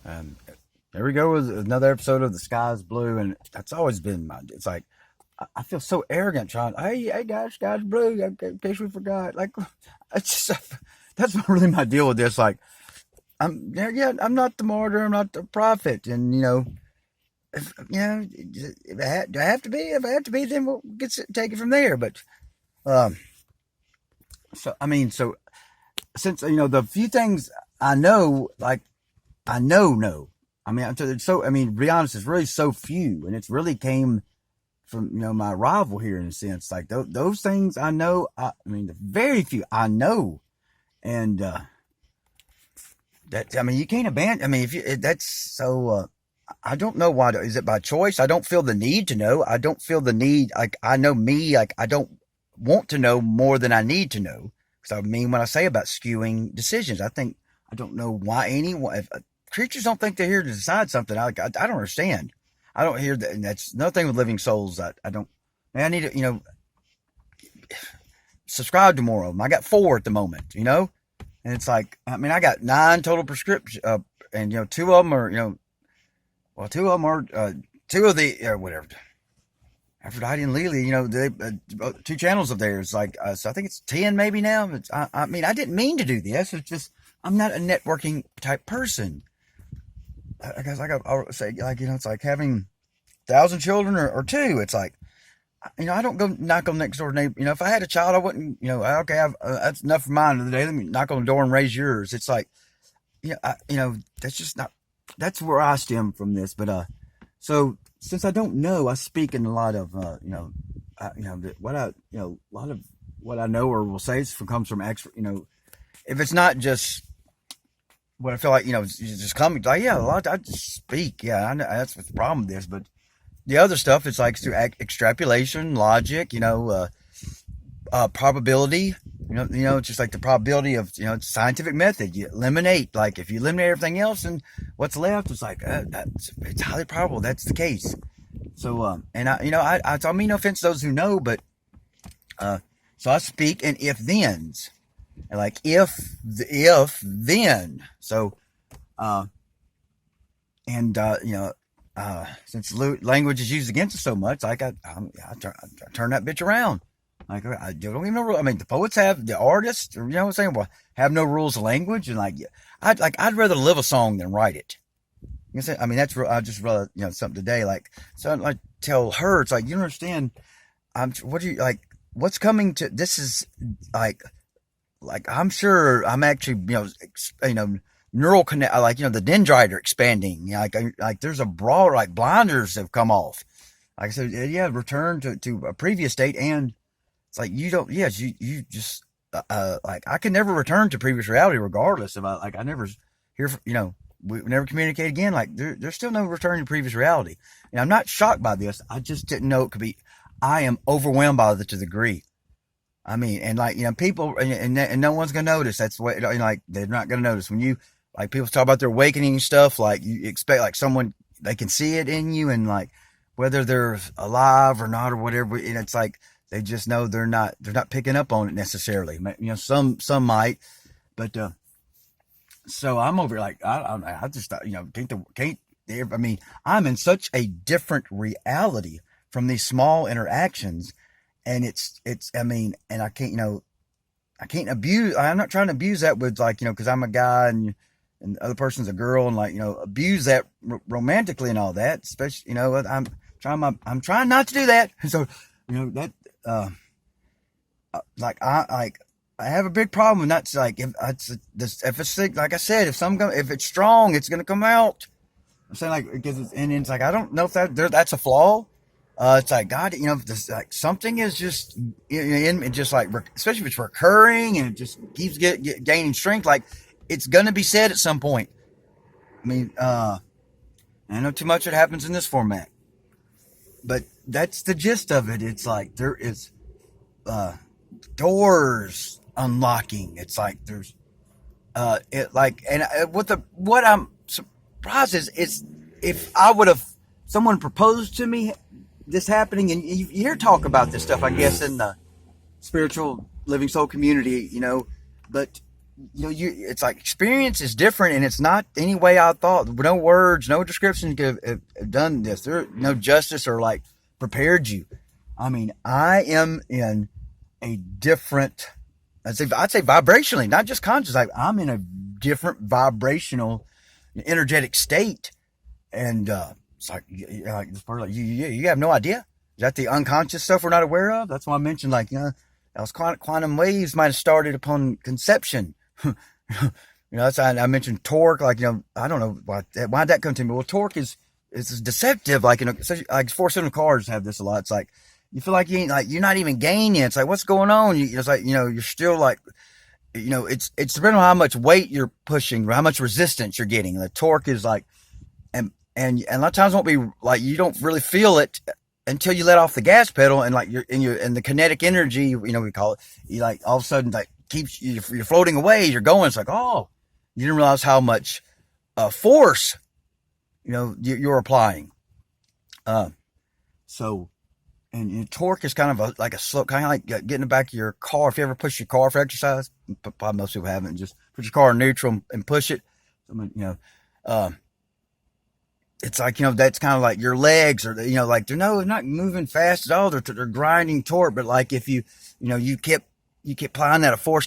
And there we go with another episode of The Sky is Blue, and that's always been my. It's like I feel so arrogant trying. Hey guys, sky's blue. In case we forgot, like it's just that's really my deal with this. Like I'm not the martyr, I'm not the prophet, and if do I have to be? If I have to be, then we'll take it from there. But um, so since the few things I know, like I know, no. To be honest, it's really so few, and it's really came from my rival here in a sense. Like those things I know. The very few I know, and you can't abandon. If you that's so. I don't know why. Is it by choice? I don't feel the need to know. I don't feel the need. Like I know me. Like I don't want to know more than I need to know. Because when I say about skewing decisions, I don't know why anyone. If, creatures don't think they're here to decide something. I don't understand. I don't hear that. And that's another thing with living souls. I don't. I need to subscribe to more of them. I got 4 at the moment. And it's like I got 9 total prescriptions. And two of them are well, 2 of them are 2 of the whatever. Aphrodite and Lily, they 2 channels of theirs. Like so I think it's 10 maybe now. I didn't mean to do this. It's just I'm not a networking type person. I guess I'll say it's like having 1,000 children or 2. It's like I don't go knock on next door neighbor. If I had a child, I wouldn't. Okay, that's enough for mine today. Let me knock on the door and raise yours. It's like that's just not. That's where I stem from this. But so since I don't know, I speak in a lot of a lot of what I know or will say comes from expert. If it's not just what I feel like, just coming like, a lot. I just speak. Yeah, I know that's what's the problem with this. But the other stuff, it's like through extrapolation, logic, probability, just like the probability of, scientific method. You eliminate, like if you eliminate everything else and what's left, it's like, it's highly probable that's the case. So, and I mean no offense to those who know, but, so I speak in if thens. And like if then, so since language is used against us so much, like I turn that bitch around. Like I don't even know. The poets have, the artists, what I'm saying, well, have no rules of language, and I'd rather live a song than write it. That's real. I just rather something today. Like so, I tell her, it's like you don't understand. What's coming to this is like I'm sure I'm actually neural connect, the dendrite are expanding, like there's a broad, like blinders have come off, like I said, return to a previous state. And it's like you don't, yes, you just I can never return to previous reality regardless of I never hear we never communicate again. Like there's still no return to previous reality. And I'm not shocked by this. I just didn't know it could be. I am overwhelmed by it to the degree. And people, and no one's gonna notice. That's what, they're not gonna notice when you, people talk about their awakening stuff. Like you expect, someone, they can see it in you, and whether they're alive or not or whatever. And it's like they just know they're not picking up on it necessarily. Some might, but so I'm over I just I'm in such a different reality from these small interactions. And and I can't abuse. I'm not trying to abuse that with because I'm a guy and the other person's a girl, and abuse that romantically and all that. Especially, I'm trying not to do that. So, that I have a big problem with not if it's sick, like I said, if it's strong, it's gonna come out. I'm saying because it's I don't know if that's a flaw. It's like God, this something is just especially if it's recurring and it just keeps gaining strength. It's gonna be said at some point. I know too much that happens in this format, but that's the gist of it. It's like there is doors unlocking. It's like there's what I'm surprised is if I would have someone proposed to me this happening, and you hear talk about this stuff, I guess, in the spiritual living soul community, but it's like experience is different, and it's not any way I thought. No words, no description could have done this. There, no justice or like prepared you. I mean, I am in a different, I'd say vibrationally, not just conscious. I'm in a different vibrational, energetic state, and it's like, this part, like you have no idea. Is that the unconscious stuff we're not aware of? That's why I mentioned, like, those quantum waves might have started upon conception. That's I mentioned torque. Like, I don't know why'd that come to me. Well, torque is deceptive. Like, like 4-cylinder cars have this a lot. It's like you feel like you're not even gaining. It's like, what's going on? It's like, you're still like, it's depending on how much weight you're pushing, or how much resistance you're getting. The torque is like, and a lot of times won't be like, you don't really feel it until you let off the gas pedal, and like and the kinetic energy, we call it, you like all of a sudden like keeps you're floating away, you're going. It's like, oh, you didn't realize how much force you're applying. So, and torque is kind of like a slow, kind of like getting in the back of your car. If you ever push your car for exercise, probably most people haven't. Just put your car in neutral and push it. It's like, that's kind of like your legs are, like they're not moving fast at all. They're grinding torque. But like if you keep applying that a force,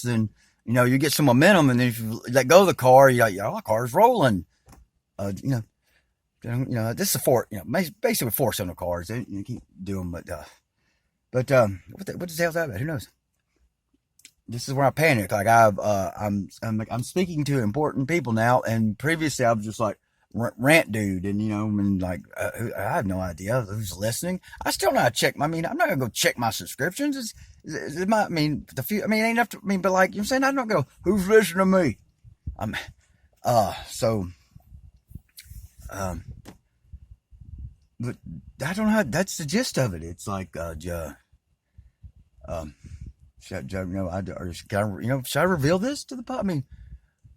then, you get some momentum. And then if you let go of the car, you're like, the car's rolling. This is a force, basically 4-cylinder cars. You keep doing, what the hell's that about? Who knows? This is where I panic. Like I'm speaking to important people now. And previously I was just like, rant dude, and like I have no idea who's listening. I still know how to check. I'm not gonna go check my subscriptions. It might mean the few. It ain't enough to but like I'm saying, I don't go, who's listening to me? But I don't know how. That's the gist of it. It's like should I reveal this to the public?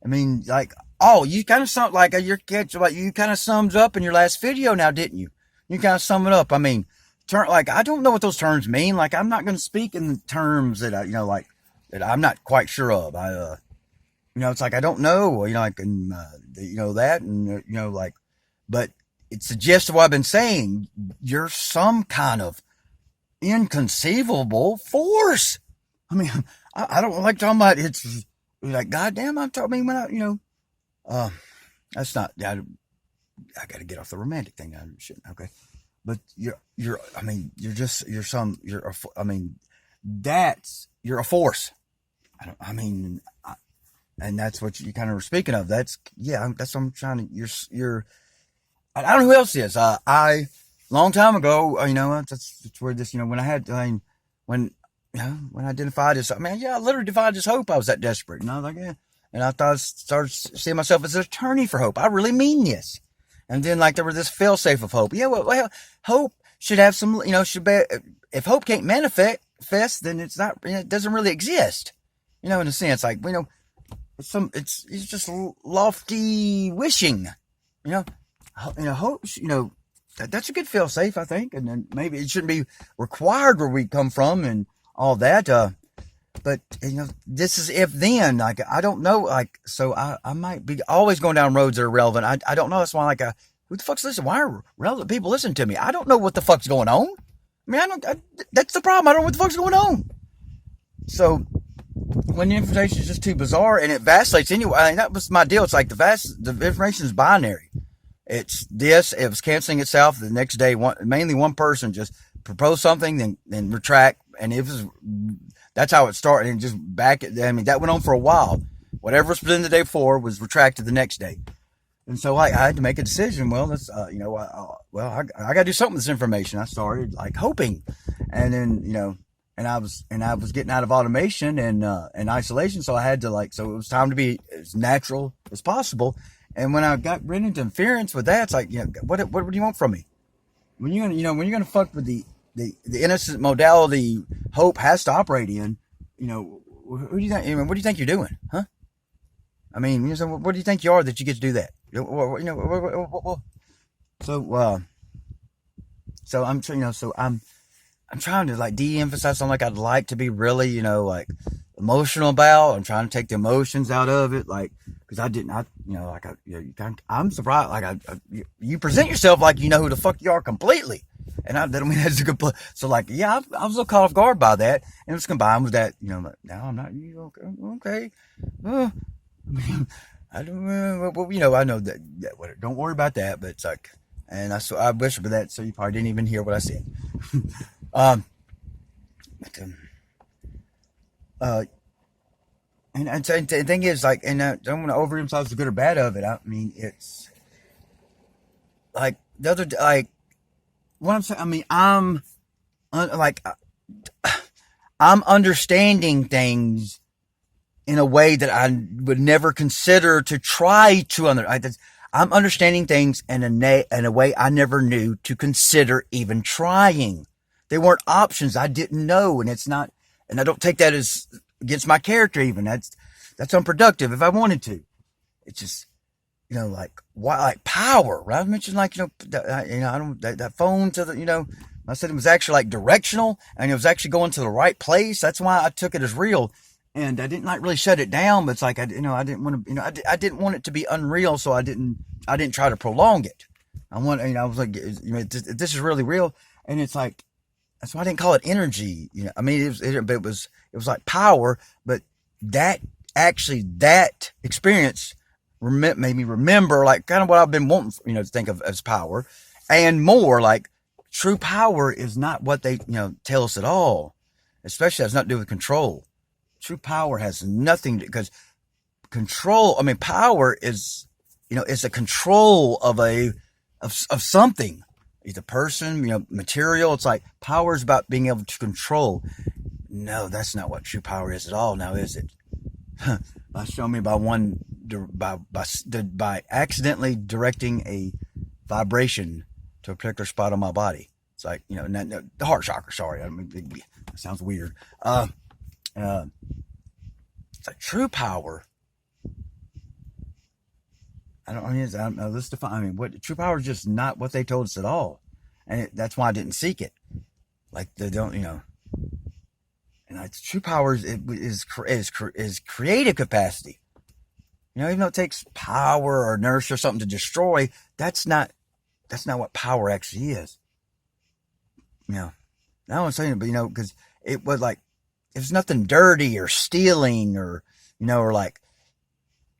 I mean, like, oh, you kind of you kind of sums up in your last video now, didn't you? You kind of sum it up. I mean, I don't know what those terms mean. Like, I'm not going to speak in the terms that that I'm not quite sure of. It's like, I don't know, I can, that, and, like, but it's the gist of what I've been saying. You're some kind of inconceivable force. I mean, I don't like talking about it's like, goddamn, I'm talking, when that's not, I got to get off the romantic thing. I shouldn't. Okay. But you're a force. And that's what you kind of were speaking of. That's what I'm trying to, I don't know who else is. Long time ago, that's where this, when I had, when I identified as, I literally defined as hope. I was that desperate. And I was like, yeah. And I thought I started seeing myself as an attorney for hope. I really mean this. And then like there was this fail-safe of hope. Yeah, well, hope should have some, should be, if hope can't manifest, then it's not, it doesn't really exist. In a sense, like, it's just lofty wishing, hope, that's a good fail-safe, I think. And then maybe it shouldn't be required where we come from and all that. But this is if then, like, I don't know, like, so I might be always going down roads that are relevant. I don't know. That's why, like, who the fuck's listening? Why are relevant people listening to me? I don't know what the fuck's going on. That's the problem. I don't know what the fuck's going on. So when the information is just too bizarre and it vacillates anyway, that was my deal. It's like the information is binary. It was canceling itself. The next day, mainly one person just proposed something, then retract. And that's how it started. And just that went on for a while. Whatever was presented the day before was retracted the next day. And so I had to make a decision. Well, let's, I got to do something with this information. I started like hoping, and then, and I was getting out of automation and isolation. So I had to so it was time to be as natural as possible. And when I got rid into interference with that, it's like, what do you want from me? When you're going to fuck with the innocent modality hope has to operate in, who do you think, what do you think you're doing? Huh? What do you think you are that you get to do that? So I'm, I'm trying to like de-emphasize something like I'd like to be really, like emotional about. I'm trying to take the emotions out of it, like because I didn't, like I'm surprised. Like you present yourself like you know who the fuck you are completely, and that don't mean that's a good play. So like, yeah, I was a little caught off guard by that, and it was combined with that, like, now I'm not you okay. Uh, I don't, I know that whatever. Don't worry about that, but it's like, and I wish for that, so you probably didn't even hear what I said. um, but, uh, and the thing is, like, and I don't want to overemphasize the good or bad of it. I mean, it's like the other, like, what I'm saying. I mean, like, I'm understanding things in a way that I would never consider to try to I'm understanding things in a way I never knew to consider even trying. They weren't options I didn't know, and it's not, and I don't take that as against my character even. That's unproductive if I wanted to. It's just, like why, like power, right? I mentioned like, I don't, that phone to the, I said it was actually like directional and it was actually going to the right place. That's why I took it as real. And I didn't like really shut it down, but it's like, I didn't want to, I didn't want it to be unreal. So I didn't try to prolong it. I was like, this is really real. And it's like, that's why I didn't call it energy. I mean, it was like power, but that experience made me remember like kind of what I've been wanting, to think of as power, and more like true power is not what they, tell us at all. Especially has nothing to do with control. True power has nothing to, because control, I mean, power is, it's a control of something, either person, material. It's like power is about being able to control. No, that's not what true power is at all. Now, is it? Show me by accidentally directing a vibration to a particular spot on my body. It's like, the heart chakra. Sorry, I mean, it sounds weird. It's like true power. I don't know. Let's define. I mean, what true power is just not what they told us at all, and that's why I didn't seek it. Like they don't, and it's true power is creative capacity. Even though it takes power or inertia or something to destroy, that's not what power actually is. Now I'm saying, but because it was like, it was nothing dirty or stealing or, or like,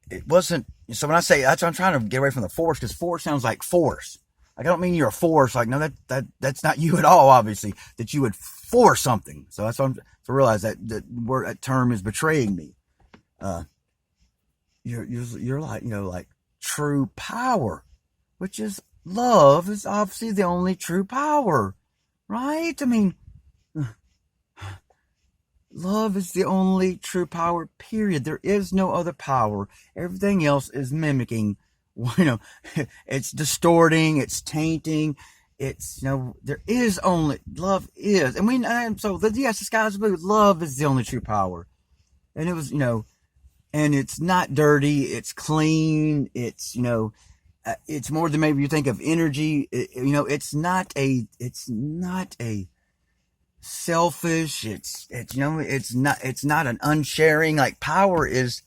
it wasn't. So when I say that's, I'm trying to get away from the force, because force sounds like force. Like, I don't mean you're a force. Like, no, that's not you at all, obviously, that you would force something. So that's what I'm to realize that that term is betraying me. You're like, like true power, which is love is obviously the only true power, right? I mean, love is the only true power, period. There is no other power. Everything else is mimicking, it's distorting, it's tainting, it's, there is only, love is. And yes, the sky's blue. Love is the only true power. And it was, and it's not dirty, it's clean, it's, it's more than maybe you think of energy. It's not a selfish, it's not an unsharing. Like power is,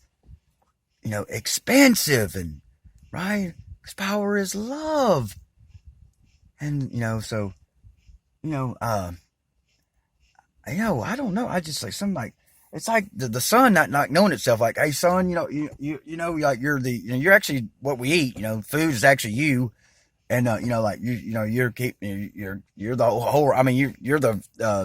expansive, and right, because power is love. And so I don't know, I just like some, like, it's like the sun not knowing itself, like, hey son, like you're actually what we eat. Food is actually you. And like you're the whole. I mean, you're the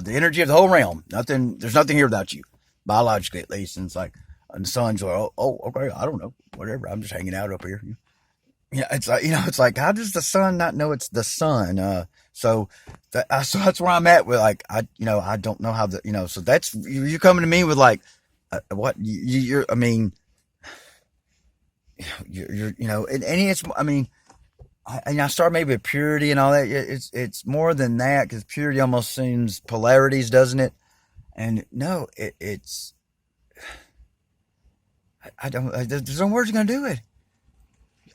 energy of the whole realm. There's nothing here without you, biologically at least. And it's like, and the sun's like, oh, okay, I don't know, whatever. I'm just hanging out up here. It's like, it's like, how does the sun not know it's the sun? So that's where I'm at with, like, I don't know how so that's you coming to me with like, what you're. I mean, you're and it's. I mean. I start maybe with purity and all that. It's more than that, because purity almost seems polarities, doesn't it? And no, it's. I don't. There's no words going to do it.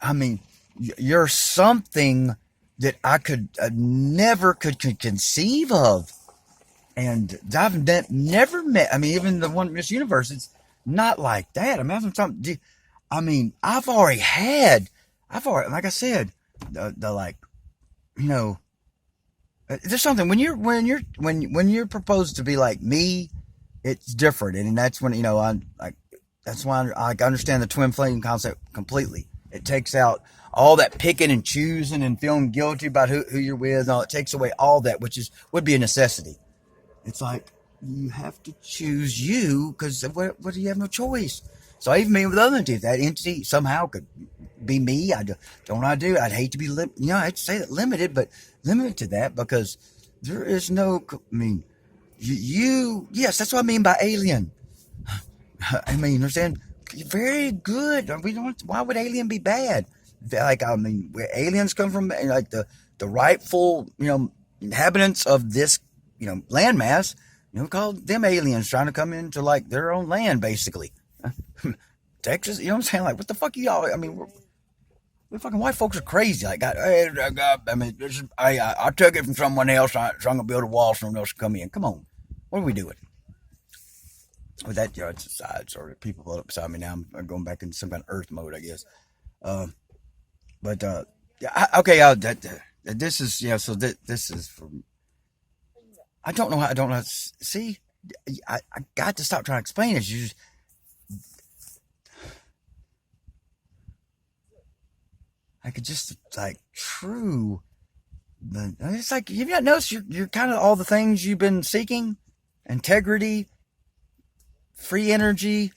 I mean, you're something that I could never could conceive of. And I've never met, I mean, even the one Miss Universe, it's not like that. I mean, I've already, like I said, the like, you know, there's something when you're proposed to be like me, it's different. And that's when, I'm like, that's why I understand the twin flame concept completely. It takes out all that picking and choosing and feeling guilty about who you're with. It takes away all that, which would be a necessity. It's like you have to choose you because what do you have no choice? So even me with other entities, that entity somehow could be me. I'd hate to be I'd say that limited, but limited to that because there is no. I mean, yes, that's what I mean by alien. I mean, understand? Very good. We don't. Why would alien be bad? Like, I mean, where aliens come from, like the rightful, inhabitants of this, landmass, call them aliens trying to come into like their own land, basically. Texas, you know what I'm saying? Like, what the fuck are y'all? I mean, we fucking white folks are crazy. Like, I mean, I took it from someone else, so I'm gonna build a wall so someone else can come in. Come on, what are we doing? With that, it's a side sort of people up beside me now. I'm going back into some kind of Earth mode, I guess. But okay, this is so this is from. I don't know. See, I got to stop trying to explain it. You just, I could just like true. It's like you've not noticed you're kind of all the things you've been seeking: integrity, free energy.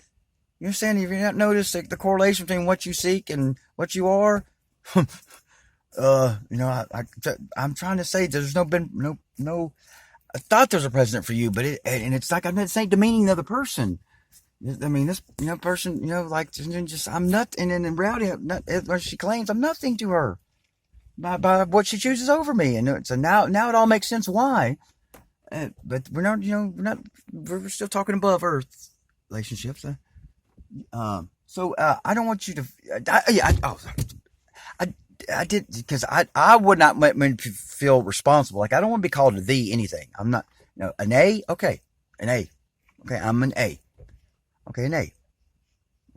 You understand? If you not noticed the correlation between what you seek and what you are. I'm trying to say there's no. I thought there was a president for you, but it's like I'm not saying demeaning the other person. I mean, this person, like just I'm nothing, and in reality, she claims I'm nothing to her by what she chooses over me, and so now it all makes sense why. But we're not, we're still talking above Earth relationships. So I don't want you to. I did because I would not feel responsible. Like I don't want to be called a thee anything. I'm not. An A. Okay, an A. Okay, I'm an A. Okay, an A.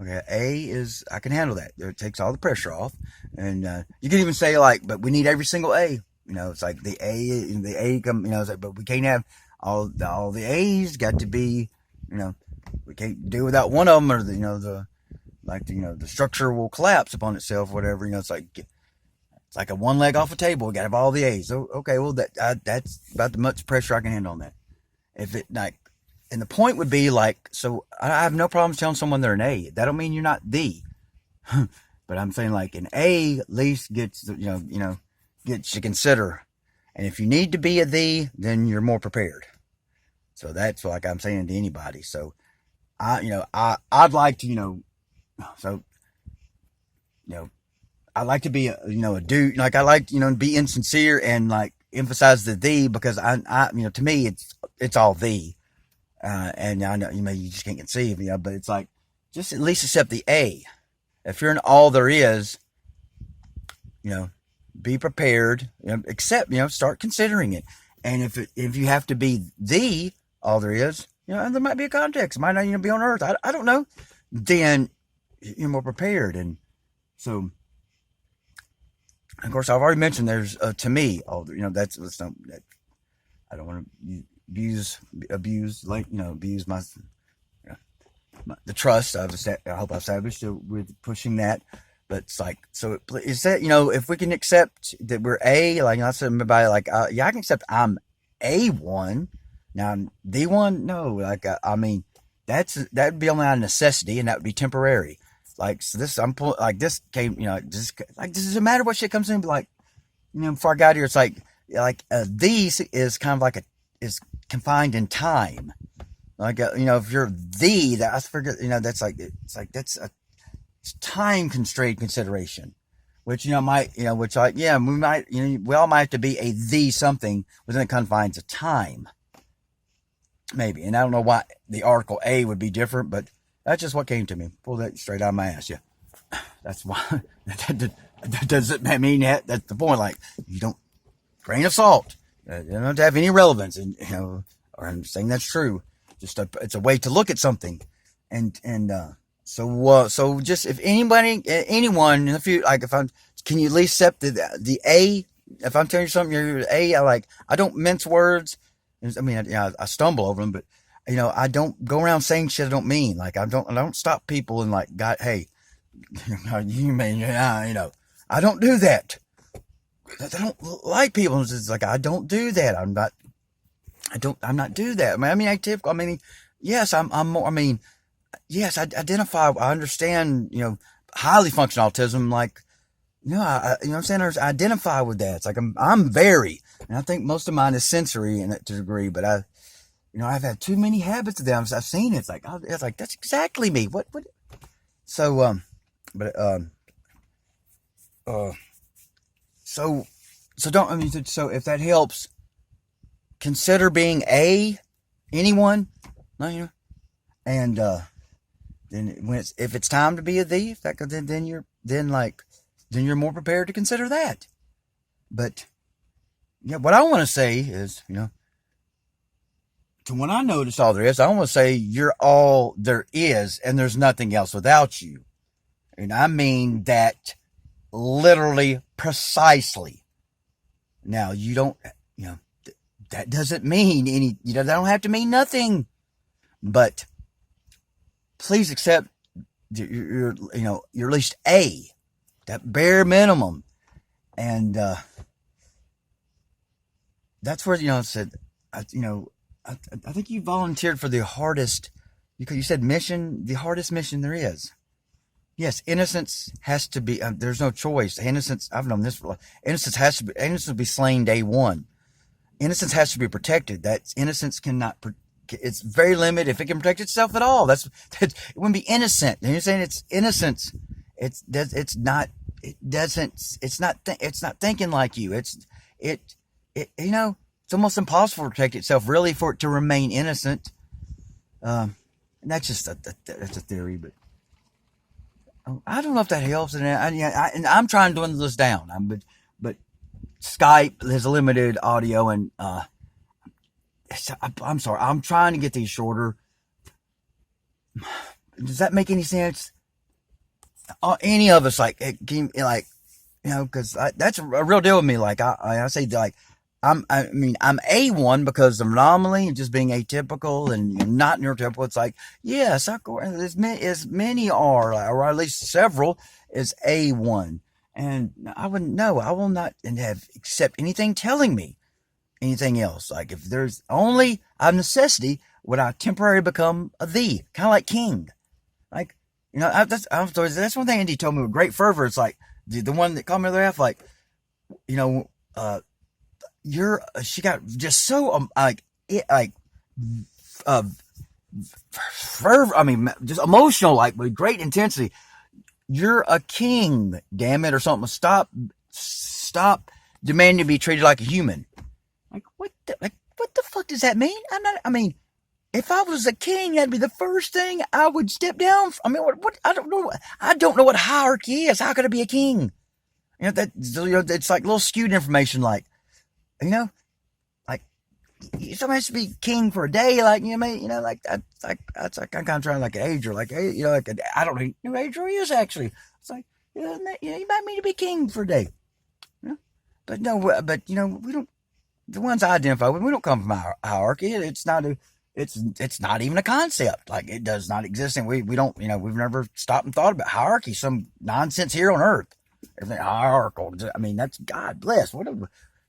Okay, A is I can handle that. It takes all the pressure off, and you can even say like, but we need every single A. It's like the A come. It's like, but we can't have all the A's. Got to be. We can't do without one of them, or the structure will collapse upon itself. Whatever. It's like a one leg off a table. We got to have all the A's. So, okay, well that's about the much pressure I can handle on that. If it like, and the point would be like, so I have no problems telling someone they're an A. That don't mean you're not the. But I'm saying like an A at least gets gets to consider. And if you need to be a the, then you're more prepared. So that's like I'm saying to anybody. So I'd like to I like to be a dude. Like I like be insincere and like emphasize the thee because I to me it's all thee, and I know you just can't conceive but it's like just at least accept the A. If you're in all there is, be prepared. Accept. Start considering it. And if you have to be the all there is, and there might be a context. It might not be on Earth. I don't know. Then you're more prepared, and so. Of course, I've already mentioned there's to me all that's something that I don't want to abuse my the trust I hope I've established with pushing that. But it's like so is that if we can accept that we're A, like I said everybody like I can accept I'm A1 now D1 no like I mean that'd be only a necessity and that would be temporary. Like so this this came just like this doesn't matter what shit comes in but like before I got here it's like these is kind of like is confined in time like if you're that I forget that's like it's like that's a time constrained consideration which might which like we might we all might have to be a the something within the confines of time maybe and I don't know why the article A would be different but that's just what came to me. Pull that straight out of my ass. Yeah, that's why. That doesn't mean that. That's the point. Like you don't grain of salt. You don't have any relevance, and or I'm saying that's true. It's a way to look at something, so just if anyone in the future, like can you at least accept the A? If I'm telling you something, you're A. I don't mince words. I mean, I stumble over them, but I don't go around saying shit I don't mean. Like I don't stop people and like, God, hey, you mean, I don't do that. I don't like people. It's like, I don't do that. I'm not do that. I mean, atypical. I mean, yes, I'm more, I mean, yes, I identify, I understand, highly functional autism. Like, you know what I'm saying? I identify with that. It's like, I'm very, and I think most of mine is sensory to a degree, but I've had too many habits of them. I've seen it. It's like, that's exactly me. What, so, so if that helps, consider being anyone, and then if it's time to be a thief, then you're more prepared to consider that. But what I want to say is, to when I notice all there is, I want to say you're all there is, and there's nothing else without you. And I mean that literally, precisely. Now, you don't, that doesn't mean that don't have to mean nothing. But please accept you're at least that bare minimum. And that's where, it said, I think you volunteered for the hardest, you said mission, the hardest mission there is. Yes, innocence has to be, there's no choice. Innocence, I've known this, innocence will be slain day one. Innocence has to be protected. Innocence cannot, it's very limited if it can protect itself at all. It wouldn't be innocent. And you're saying it's innocence. It's not thinking like you. It's almost impossible to protect itself, really, for it to remain innocent. And that's just that's a theory, but I don't know if that helps. And I'm trying to dwindle this down. But Skype has a limited audio, and I'm sorry. I'm trying to get these shorter. Does that make any sense? Any of us, because that's a real deal with me. Like I say, like I'm A1 because of anomaly and just being atypical and not neurotypical. It's like, yes, as many are, or at least several, is A1. And I wouldn't know. I will not accept anything telling me anything else. Like if there's only a necessity, would I temporarily become a thee, kind of like king. Like, that's one thing Andy told me with great fervor. It's like the one that called me the half, like, she got just so fervor. I mean, just emotional, like with great intensity. You're a king, damn it, or something. Stop demanding to be treated like a human. Like what the fuck does that mean? If I was a king, that'd be the first thing I would step down. What? I don't know. I don't know what hierarchy is. How could I be a king? It's like little skewed information. Like, like somebody has to be king for a day. Like, that's like I'm kind of trying like an age or like, I don't know who age he is actually. It's like, you might mean to be king for a day. But no, we don't. The ones I identify with, we don't come from a hierarchy. It's not even a concept. Like, it does not exist, and we don't, we've never stopped and thought about hierarchy, some nonsense here on earth. Everything hierarchical. I mean, that's God bless.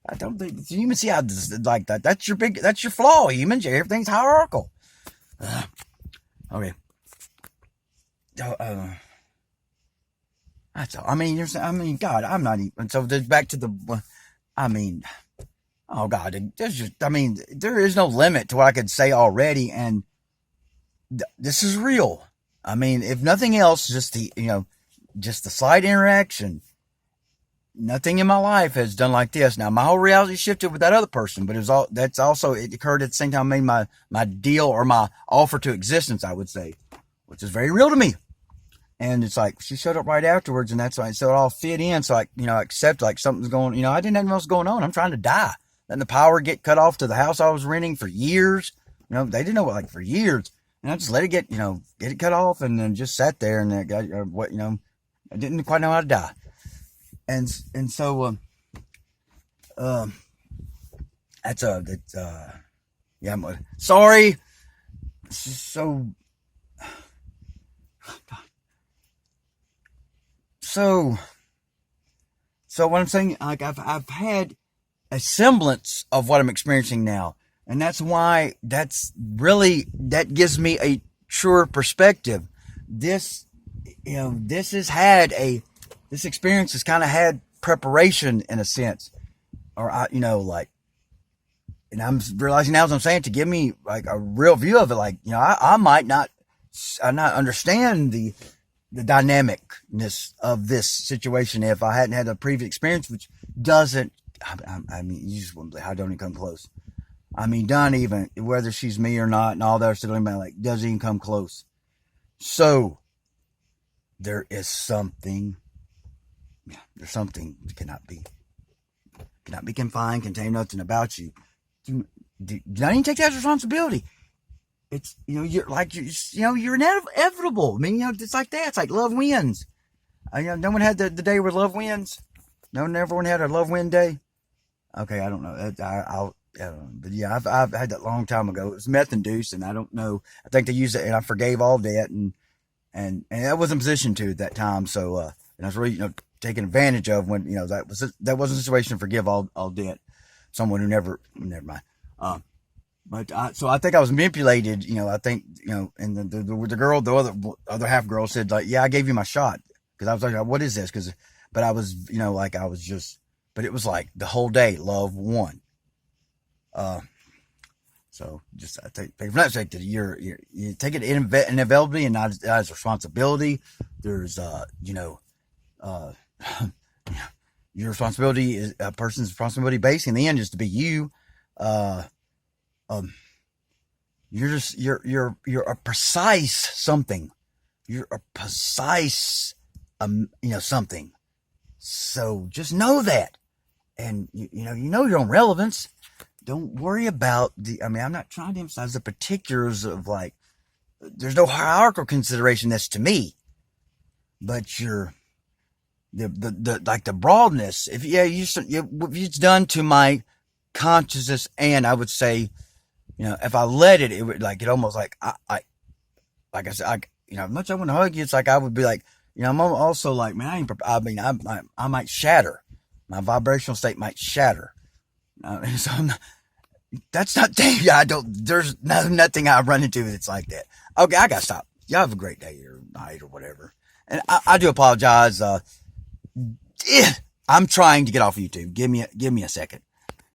I don't think you see how like that. That's your flaw, humans. Everything's hierarchical. Okay. That's all. God, I'm not even. So back to the. Oh God, there is no limit to what I could say already, and this is real. If nothing else, just the slight interaction. Nothing in my life has done like this. Now, my whole reality shifted with that other person, but it occurred at the same time I made my deal or my offer to existence, I would say, which is very real to me. And it's like, she showed up right afterwards, and that's why, so it all fit in. So I accept like something's going, I didn't know what was going on. I'm trying to die. letting the power get cut off to the house I was renting for years. You know, they didn't know, like, for years. And I just let it get, get it cut off, and then just sat there, and I didn't quite know how to die. And so, yeah, I'm sorry. So, so, so what I'm saying, like, I've had a semblance of what I'm experiencing now. And that's why that gives me a truer perspective. This experience has kind of had preparation in a sense, or and I'm realizing now as I'm saying, to give me like a real view of it, like, I might not understand the dynamicness of this situation if I hadn't had a previous experience, which doesn't, I mean, you just wouldn't believe how don't even come close. I mean, done even, whether she's me or not and all that stuff, like, doesn't even come close. So, there's something that cannot be confined, contain nothing about you. Do not even take that responsibility. It's, you're inevitable. I mean, it's like that. It's like love wins. No one had the day where love wins. No, everyone had a love win day. Okay, I don't know. But yeah, I've had that long time ago. It was meth induced, and I don't know. I think they used it, and I forgave all debt, and I wasn't positioned to at that time. So, and I was really, taken advantage of when, that wasn't a situation to forgive all debt. Someone who never mind. So I think I was manipulated. I think, and the girl, the other half girl said, like, yeah, I gave you my shot, because I was like, what is this? But I was, but it was like the whole day, love won. So just I take from that perspective, you take it inevitably and not as responsibility. There's your responsibility is a person's responsibility base in the end is to be you. You're a precise something. You're a precise something. So just know that, and you know your own relevance. Don't worry about I'm not trying to emphasize the particulars of, like, there's no hierarchical consideration that's to me, but the broadness, if it's done to my consciousness, and I would say, if I let it, it would, like, it almost like, like I said, much I want to hug you, it's like, I would be like, I'm also like, man, I might shatter. My vibrational state might shatter. So that's not, there's nothing I run into that's like that. Okay, I gotta stop. Y'all have a great day or night or whatever. And I do apologize. I'm trying to get off YouTube. Give me a second.